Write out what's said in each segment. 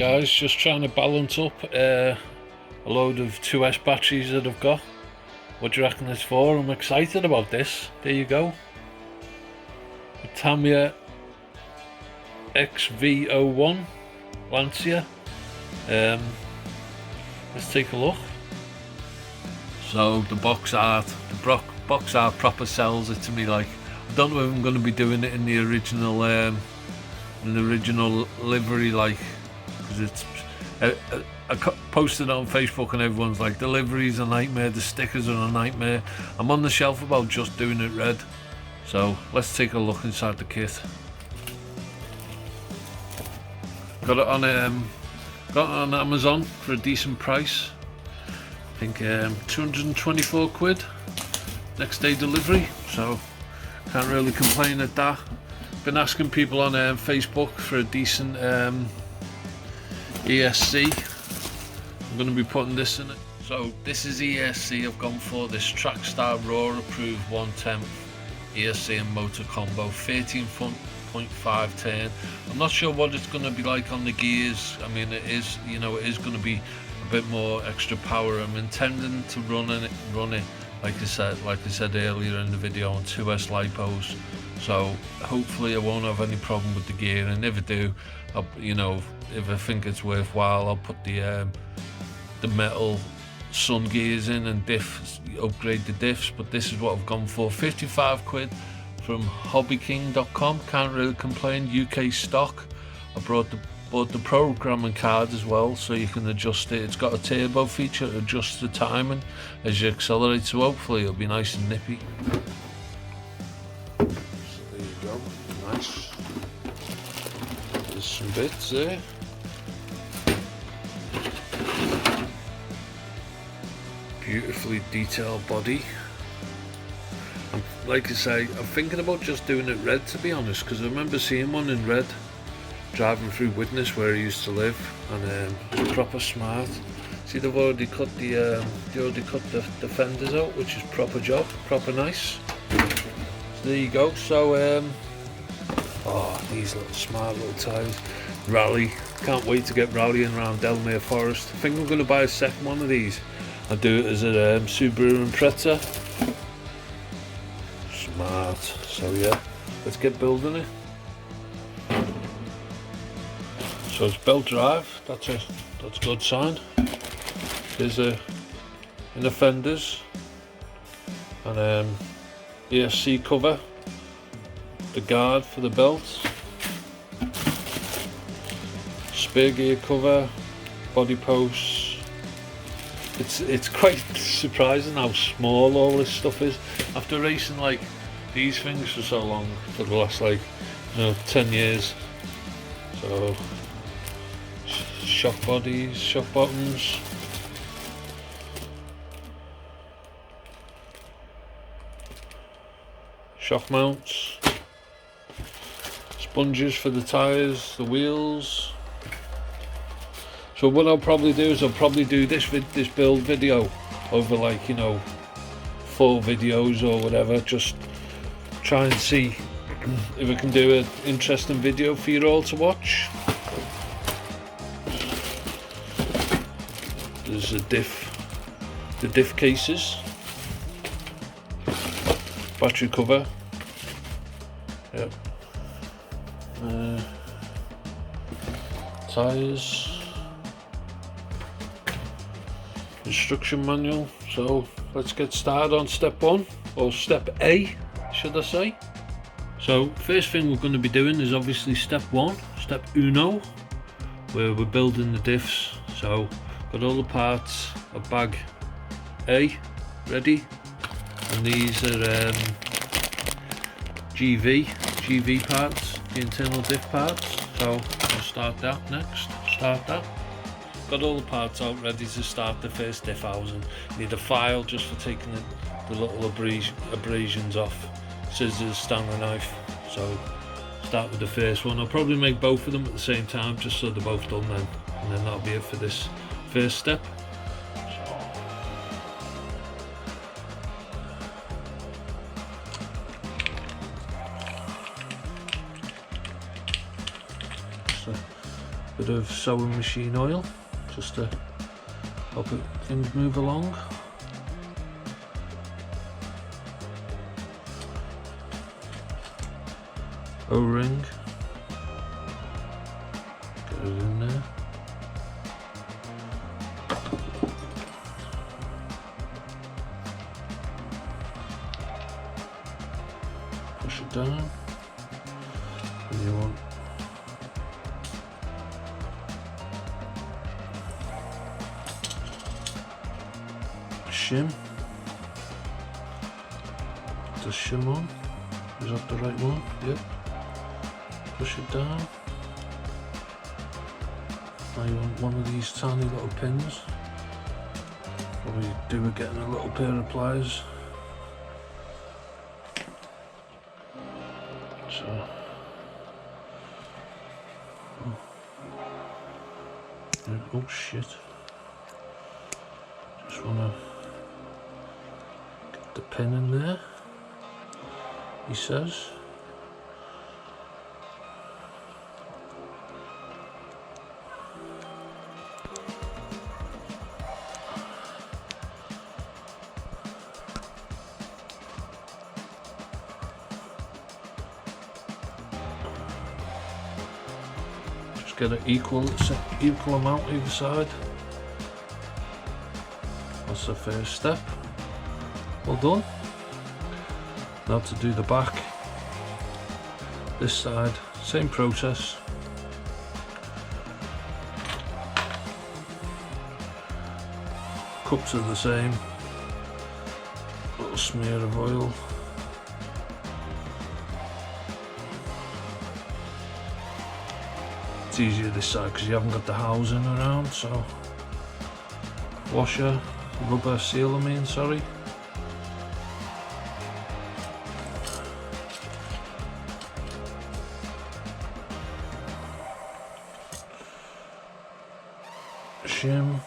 guys, just trying to balance up a load of 2S batteries that I've got. What do you reckon it's for? I'm excited about this. There you go. A Tamiya XV-01 Lancia. Let's take a look. So the box art proper sells it to me. Like, I don't know if I'm going to be doing it in the original livery, like, because it's I posted on Facebook and everyone's like, the livery's a nightmare, the stickers are a nightmare. I'm on the shelf about just doing it red. So let's take a look inside the kit. Got it on Amazon for a decent price. I think 224 quid. Next day delivery, so can't really complain at that. Been asking people on Facebook for a decent ESC. I'm going to be putting this in it. So this is ESC I've gone for, this Trackstar Raw approved 110 ESC and motor combo, 13.5 turn. I'm not sure what it's going to be like on the gears. I mean, it is, you know, it is going to be a bit more extra power. I'm intending to run it like I said earlier in the video, on 2S lipos. So hopefully I won't have any problem with the gear, and if I do, you know, if I think it's worthwhile, I'll put the metal sun gears in and diffs, upgrade the diffs. But this is what I've gone for, 55 quid from hobbyking.com. Can't really complain. UK stock. I bought the programming card as well, so you can adjust it. It's got a turbo feature to adjust the timing as you accelerate, so hopefully it'll be nice and nippy. So there you go, nice. There's some bits there. Beautifully detailed body. Like I say, I'm thinking about just doing it red, to be honest, because I remember seeing one in red driving through Widnes where I used to live, and it's proper smart. See, they've already cut the fenders out, which is proper job, proper nice. So there you go. So oh, these little smart little tyres. Rally, can't wait to get rallying around Delmere Forest. I think I'm going to buy a second one of these. I'll do it as a Subaru Impreza. Smart. So yeah, let's get building it. So it's belt drive. That's a good sign. There's in the fenders, and ESC cover, the guard for the belt, spare gear cover, body posts. It's quite surprising how small all this stuff is. After racing like these things for so long, for the last, like, you know, 10 years. So shock bodies, shock bottoms. Shock mounts. Sponges for the tyres, the wheels. So what I'll probably do is I'll probably do this build video over, like, you know, 4 videos or whatever. Just try and see if I can do an interesting video for you all to watch. There's the diff cases, battery cover, yep. Tyres, instruction manual. So let's get started on step 1, or step A, should I say. So first thing we're going to be doing is obviously step 1, step uno, where we're building the diffs. So got all the parts of bag A ready, and these are GV parts, the internal diff parts. So we'll start that next. Got all the parts out ready to start the first diff housing. Need a file just for taking the little abrasions off, scissors, Stanley knife. So start with the first one. I'll probably make both of them at the same time, just so they're both done then, and then that'll be it for this first step. bit of sewing machine oil just to help things move along. O-ring, get it in there. Push it down. And you want a shim. The shim on. Is that the right one? Yep. Push it down. Now you want one of these tiny little pins. What you do with getting a little pair of pliers. So, oh shit. Just wanna get the pin in there, he says. Get an equal amount either side. That's the first step. Well done. Now to do the back. This side, same process. Cups are the same. Little smear of oil. It's easier this side because you haven't got the housing around, so washer, rubber seal I mean, sorry. Shim.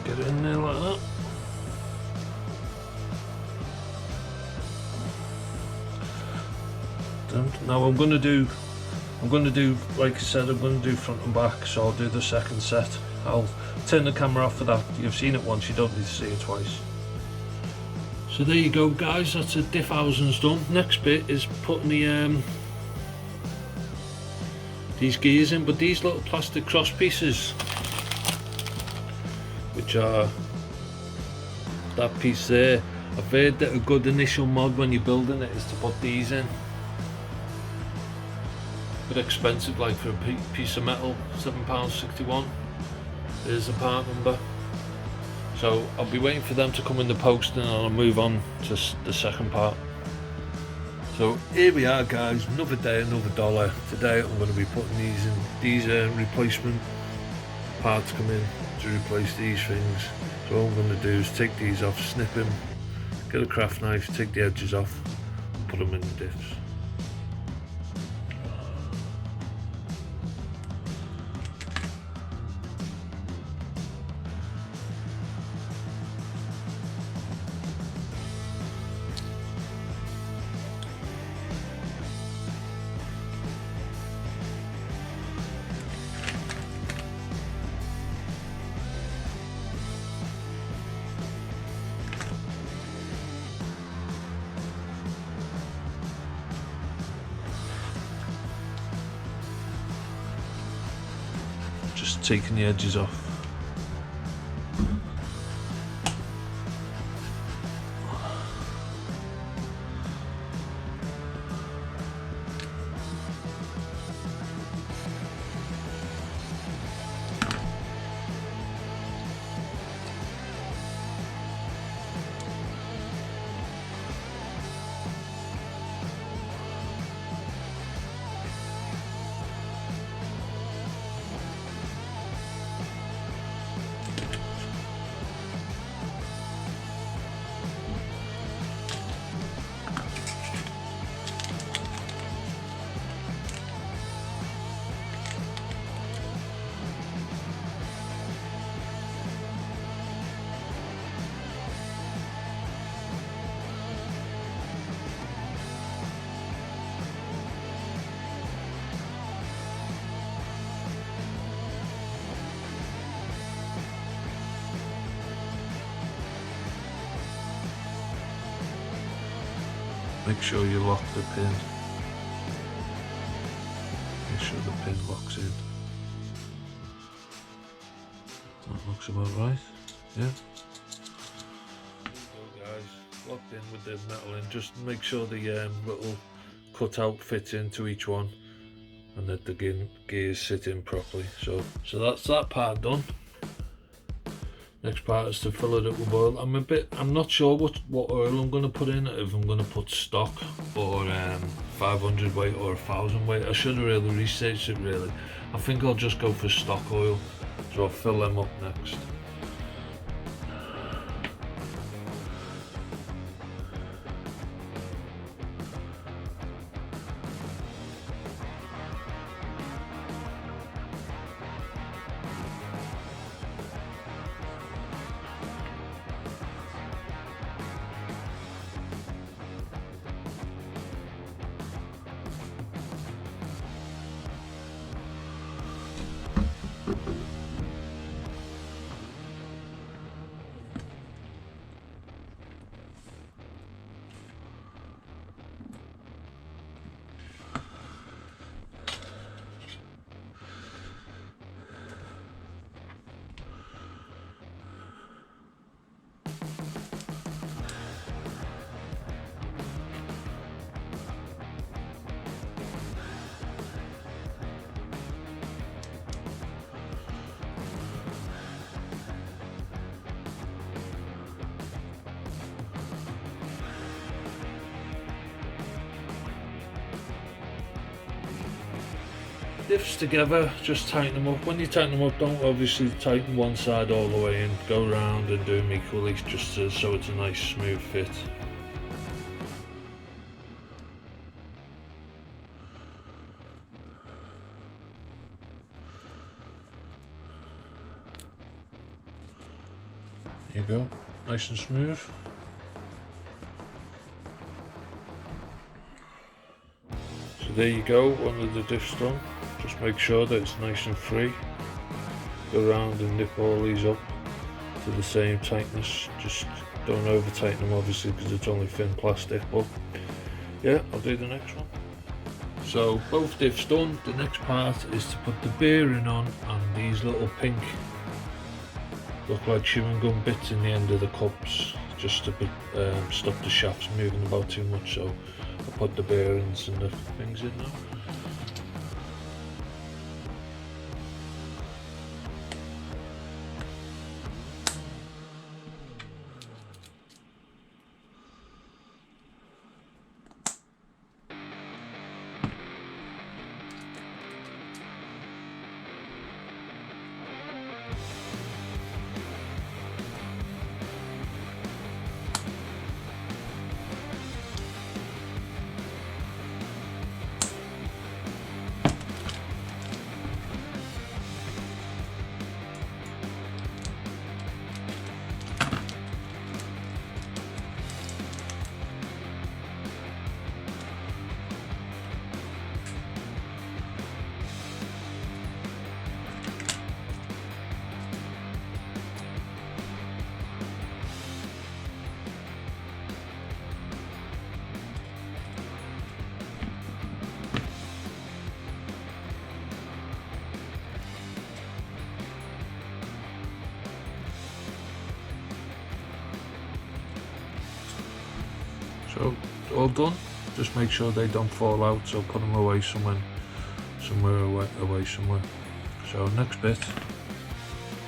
Get it in there like that. Now I'm going to do, like I said, I'm going to do front and back, so I'll do the second set. I'll turn the camera off for that. You've seen it once, you don't need to see it twice. So there you go guys, that's the diff housings done. Next bit is putting the these gears in, but these little plastic cross pieces, which are that piece there. I've heard that a good initial mod when you're building it is to put these in. A bit expensive, like for a piece of metal, £7.61. There's the part number. So I'll be waiting for them to come in the post and I'll move on to the second part. So here we are guys, another day, another dollar. Today I'm going to be putting these in, these replacement parts come in to replace these things. So all I'm going to do is take these off, snip them, get a craft knife, take the edges off and put them in the diffs. Just taking the edges off. make sure you lock the pin. Make sure the pin locks in. That looks about right, yeah. So guys, locked in with the metal in, just make sure the little cutout fits into each one and that the gears sit in properly. So that's that part done. Next part is to fill it up with oil. I'm not sure what oil I'm going to put in, if I'm going to put stock or 500 weight or 1000 weight. I should have really researched it really. I think I'll just go for stock oil, so I'll fill them up next. Diffs together, just tighten them up. When you tighten them up, don't obviously tighten one side all the way and go around and do them equally, just so it's a nice smooth fit. There you go, nice and smooth. So there you go, one of the diffs done. Just make sure that it's nice and free. Go around and nip all these up to the same tightness. Just don't over tighten them obviously because it's only thin plastic, but yeah, I'll do the next one. So both diffs done. The next part is to put the bearing on and these little pink look like chewing gum bits in the end of the cups, just to stop the shafts moving about too much. So I'll put the bearings and the things in now. So all done, just make sure they don't fall out, so put them away somewhere away somewhere. So next bit,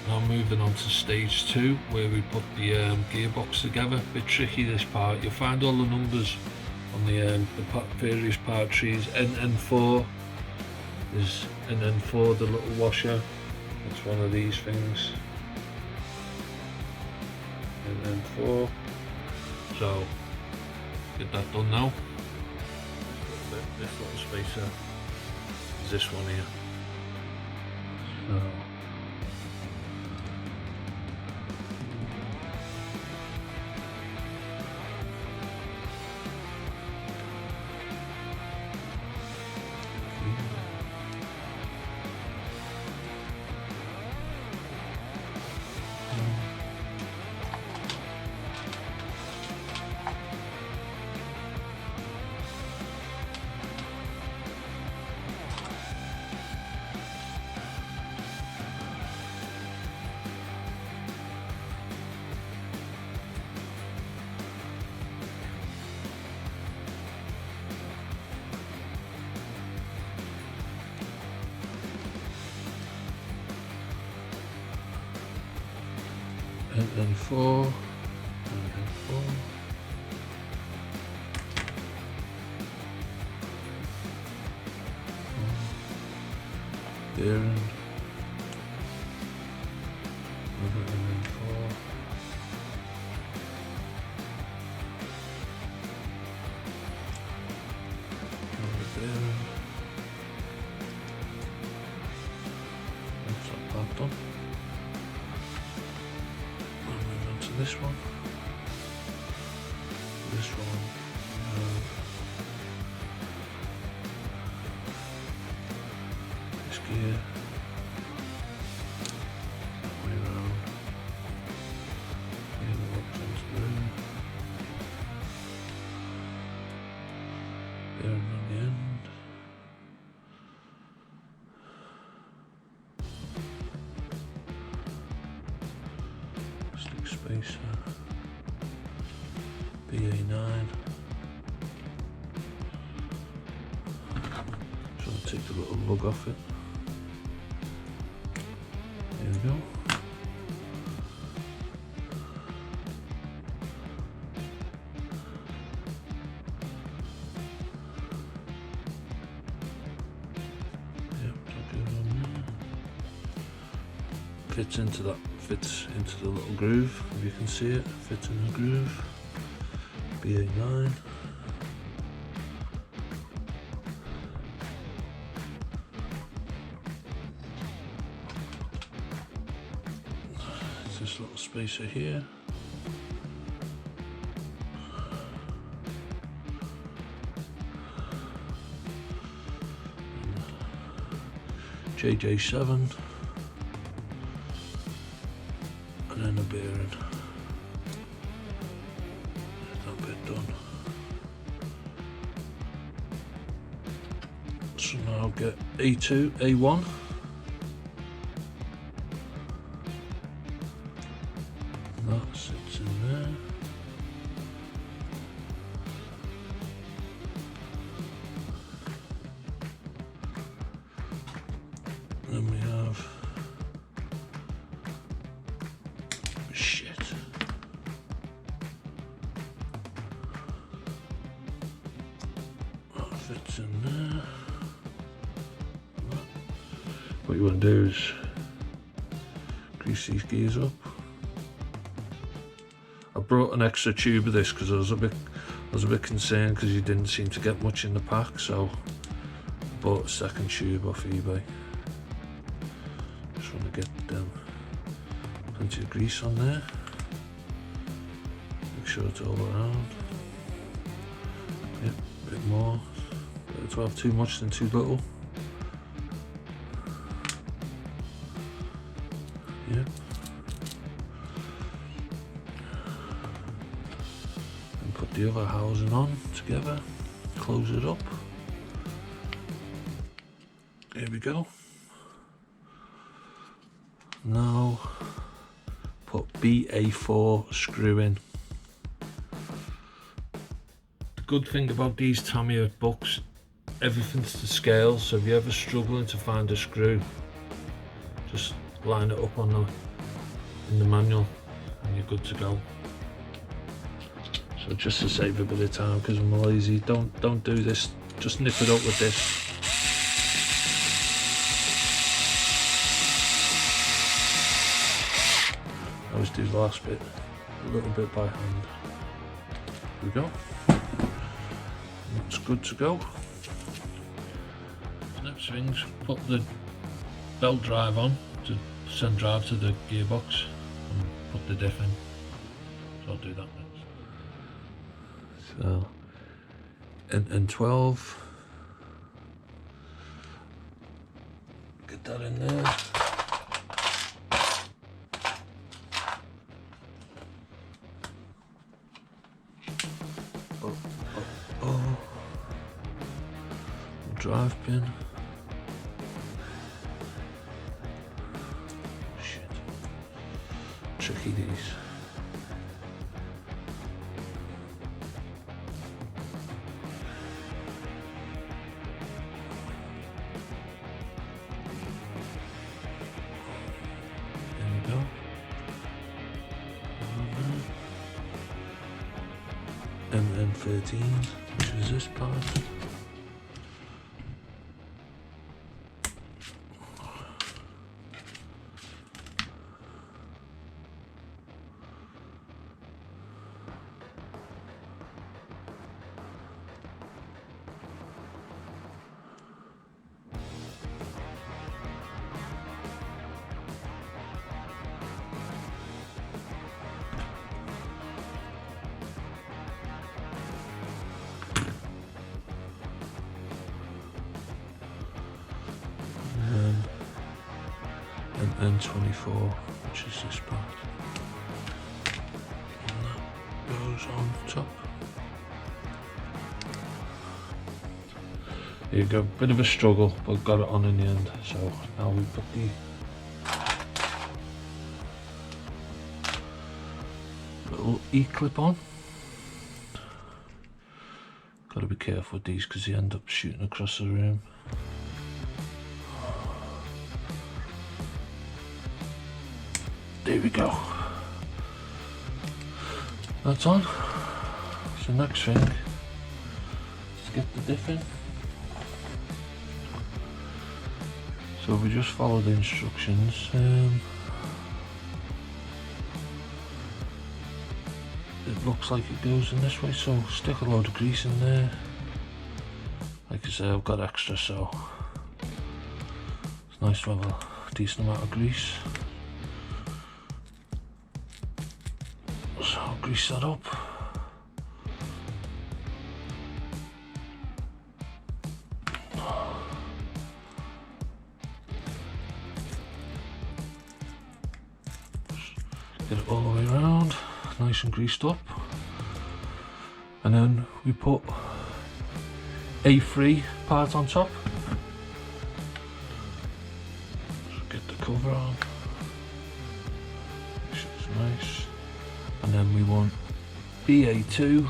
now moving on to stage 2 where we put the gearbox together. Bit tricky this part, you'll find all the numbers on the various part trees. NN4 is NN4, the little washer, it's one of these things, NN4. So get that done now. This little spacer is this one here. So N4. Bearing. Another N4. Another bearing. That's that part done. I'll move on to this one. This one. This gear. That way around. Gear that locks onto there. Bearing on the end. Stick spacer. BA9. So I'll take the little lug off it. There we go. Yep, that goes on there. Fits into that, fits into the little groove, if you can see it, fits in the groove. BA9. It's this little spacer here. JJ7. And then a bearing. That bit done. So now I'll get A2, A1. That sits in there. Then we have that fits in there. What you want to do is grease these gears up. I brought an extra tube of this because I was a bit concerned because you didn't seem to get much in the pack, so I bought a second tube off eBay. Just want to get plenty of grease on there. Make sure it's all around. Yep, a bit more. Better to have too much than too little. Yep. And put the other housing on together. Close it up. Here we go. Now put BA4 screw in. The good thing about these Tamiya books, everything's to scale, so if you're ever struggling to find a screw, just line it up in the manual and you're good to go. So just to save a bit of time, because I'm lazy, don't do this, just nip it up with this. I always do the last bit a little bit by hand. There we go. That's good to go. Next thing's put the belt drive on to send drive to the gearbox and put the diff in. So I'll do that next. So N12. Get that in there. Drive pin. Shit. Tricky these. There we go. 13, which is this part. And N24, which is this part, and that goes on top. There you go, bit of a struggle, but got it on in the end. So now we put the little E-clip on. Got to be careful with these because they end up shooting across the room. There we go. That's on. So next thing is to get the diff in. So we just follow the instructions. It looks like it goes in this way, so stick a load of grease in there. Like I say, I've got extra, so it's nice to have a decent amount of grease. So I'll grease that up. Get it all the way around, nice and greased up. And then we put A3 part on top. So get the cover on. This is nice. And then we want BA2,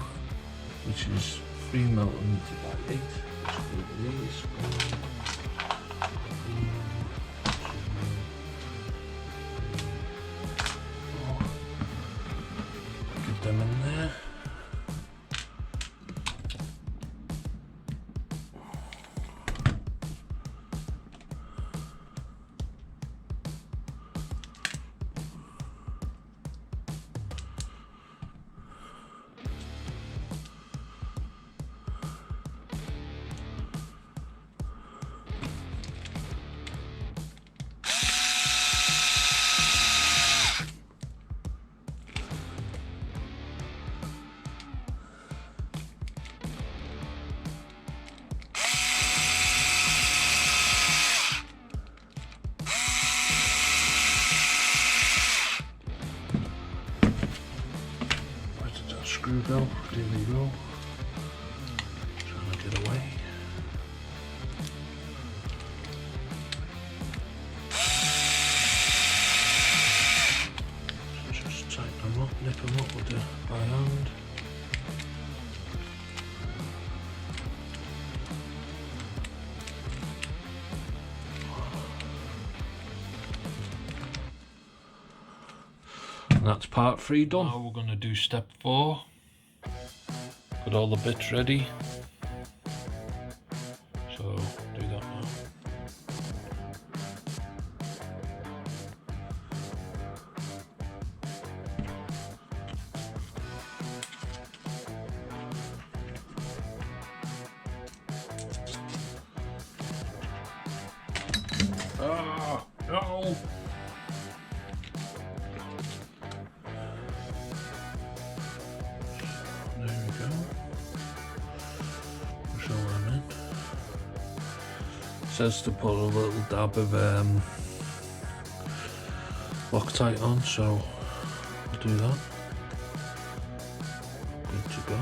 which is 3 millimeter by 8. Get them in there. Screw go, there we go. Trying to get away. So just tighten them up, nip them up with the by hand. And that's part 3 done. Now we're going to do step 4. Got all the bits ready. So do that now. Ah, no! Says to put a little dab of Loctite on, so I'll do that. Good to go.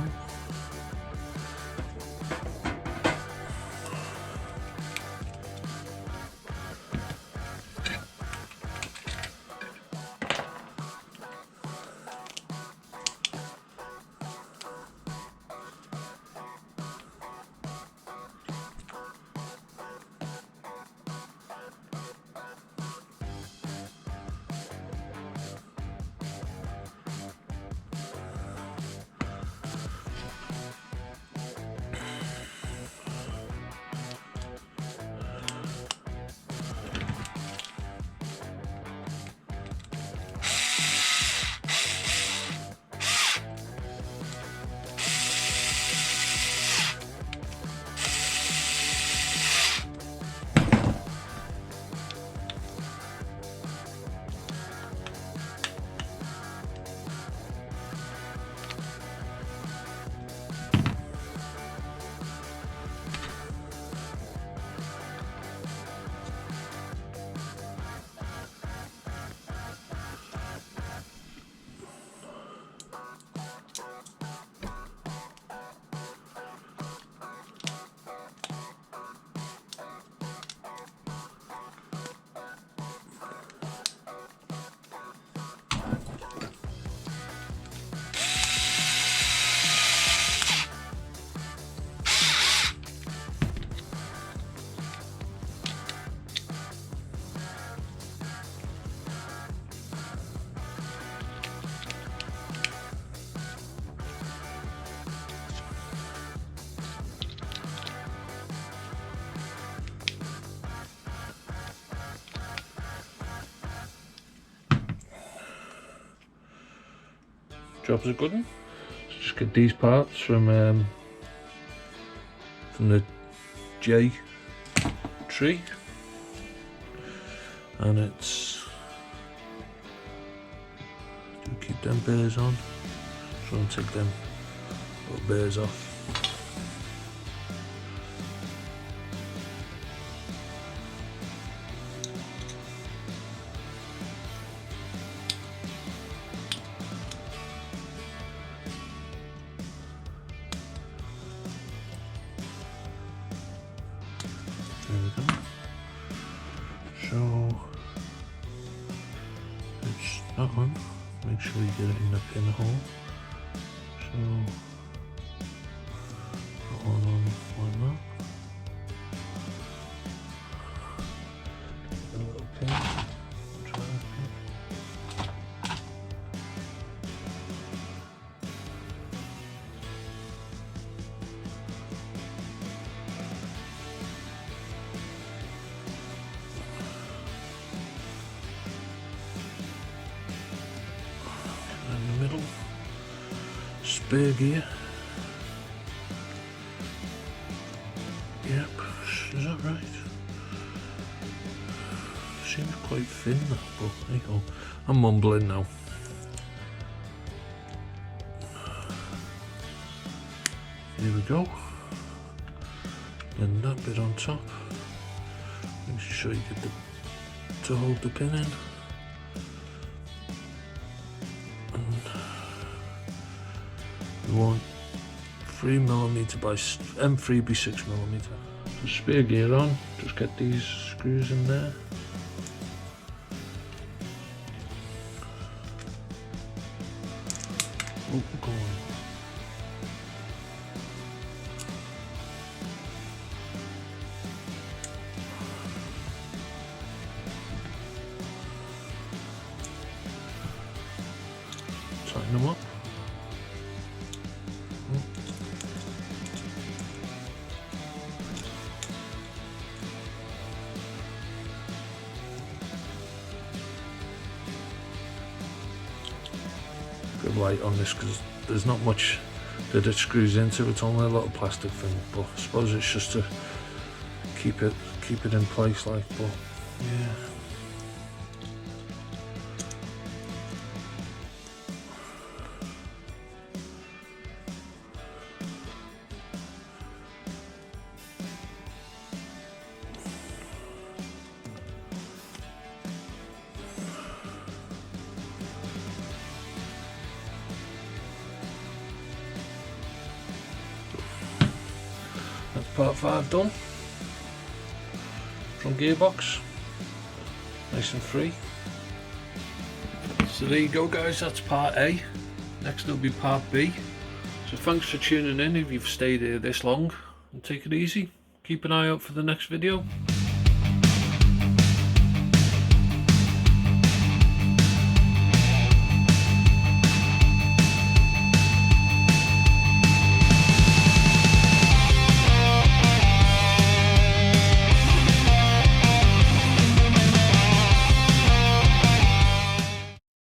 job's a good one. So just get these parts from the J tree, and it's do keep them bears on. Try and take them little bears off. There we go. So it's that one. Make sure you get it in the pinhole. So put one on like that. A little pin. Try that pin. In the middle. Spare gear. Yep, is that right? Seems quite thin that, but there you go. I'm mumbling now. Here we go. And that bit on top. Make sure you get to hold the pin in. We want 3mm by M3 be 6mm. So spare gear on, just get these screws in there. Oh, go on. Tighten them up. Good light on this because there's not much that it screws into. It's only a little plastic thing, but I suppose it's just to keep it in place, like. But yeah. That's part 5 done from Gearbox, nice and free. So there you go guys, that's part A. Next will be part B. So thanks for tuning in if you've stayed here this long, and take it easy. Keep an eye out for the next video.